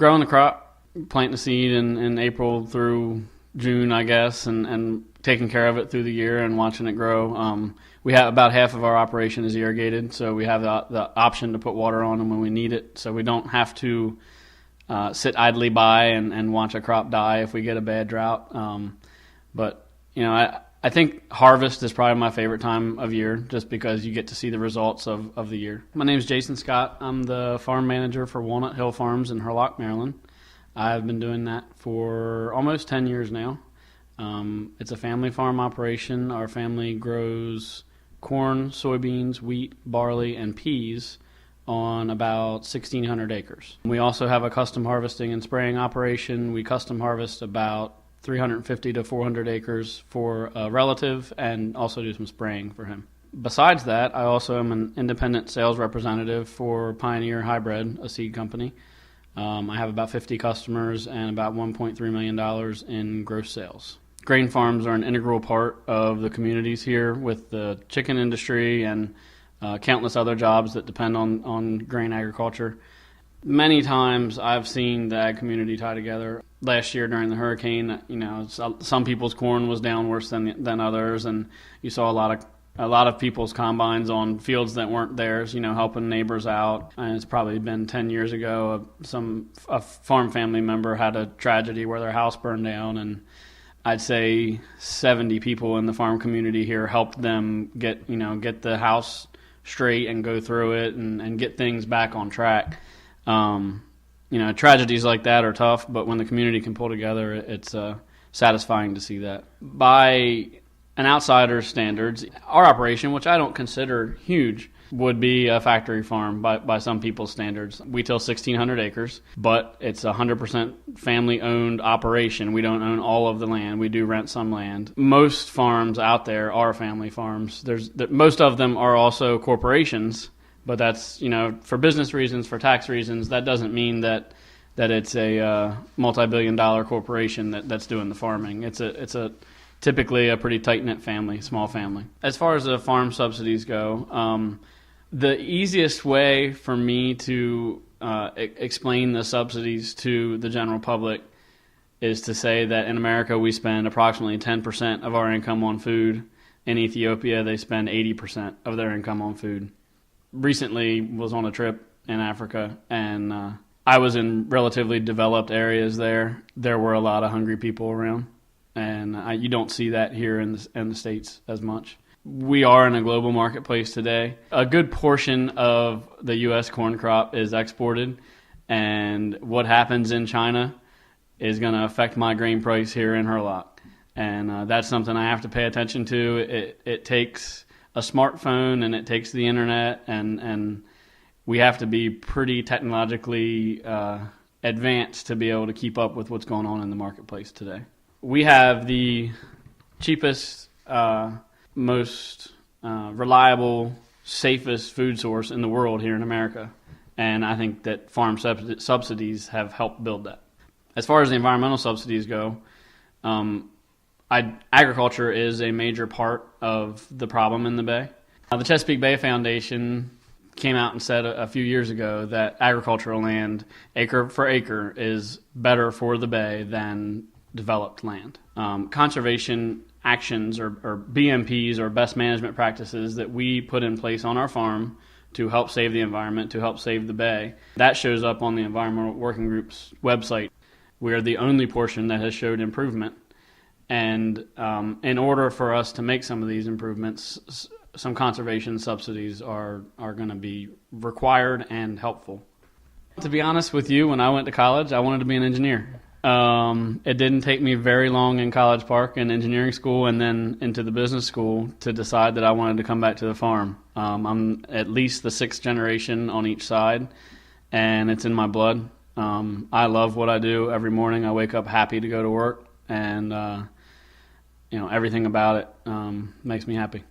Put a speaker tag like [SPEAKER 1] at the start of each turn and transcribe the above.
[SPEAKER 1] growing the crop, planting the seed in April through June, I guess, and taking care of it through the year and watching it grow. We have about half of our operation is irrigated, so we have the option to put water on them when we need it, so we don't have to sit idly by and watch a crop die if we get a bad drought. But I think harvest is probably my favorite time of year, just because you get to see the results of the year. My name is Jason Scott. I'm the farm manager for Walnut Hill Farms in Hurlock, Maryland. I've been doing that for almost 10 years now. It's a family farm operation. Our family grows corn, soybeans, wheat, barley, and peas on about 1,600 acres. We also have a custom harvesting and spraying operation. We custom harvest about 350 to 400 acres for a relative and also do some spraying for him. Besides that, I also am an independent sales representative for Pioneer Hybrid, a seed company. I have about 50 customers and about $1.3 million in gross sales. Grain farms are an integral part of the communities here, with the chicken industry and countless other jobs that depend on grain agriculture. Many times I've seen the ag community tie together. Last year during the hurricane, some people's corn was down worse than others, and you saw a lot of people's combines on fields that weren't theirs, helping neighbors out. And it's probably been 10 years ago, a farm family member had a tragedy where their house burned down, and I'd say 70 people in the farm community here helped them get the house straight and go through it and get things back on track. Tragedies like that are tough, but when the community can pull together, it's satisfying to see that. By an outsider's standards, our operation, which I don't consider huge, would be a factory farm by some people's standards. We till 1,600 acres, but it's a 100% family-owned operation. We don't own all of the land. We do rent some land. Most farms out there are family farms. Most of them are also corporations, but that's, for business reasons, for tax reasons. That doesn't mean that it's a multi-billion-dollar corporation that's doing the farming. It's typically a pretty tight-knit family, small family. As far as the farm subsidies go, the easiest way for me to explain the subsidies to the general public is to say that in America we spend approximately 10% of our income on food. In Ethiopia, they spend 80% of their income on food. Recently was on a trip in Africa, and I was in relatively developed areas there. There were a lot of hungry people around, and you don't see that here in the States as much. We are in a global marketplace today. A good portion of the U.S. corn crop is exported, and what happens in China is going to affect my grain price here in Hurlock. And that's something I have to pay attention to. It takes a smartphone and it takes the internet, and we have to be pretty technologically advanced to be able to keep up with what's going on in the marketplace today. We have the cheapest, most reliable, safest food source in the world here in America, and I think that farm subsidies have helped build that. As far as the environmental subsidies go, agriculture is a major part of the problem in the Bay. The Chesapeake Bay Foundation came out and said a few years ago that agricultural land, acre for acre, is better for the Bay than developed land. Conservation actions or BMPs, or best management practices, that we put in place on our farm to help save the environment, to help save the Bay, that shows up on the Environmental Working Group's website. We are the only portion that has showed improvement. And in order for us to make some of these improvements, some conservation subsidies are going to be required and helpful. To be honest with you, when I went to college, I wanted to be an engineer. It didn't take me very long in College Park and engineering school and then into the business school to decide that I wanted to come back to the farm. I'm at least the sixth generation on each side, and it's in my blood. I love what I do. Every morning I wake up happy to go to work, and everything about it makes me happy.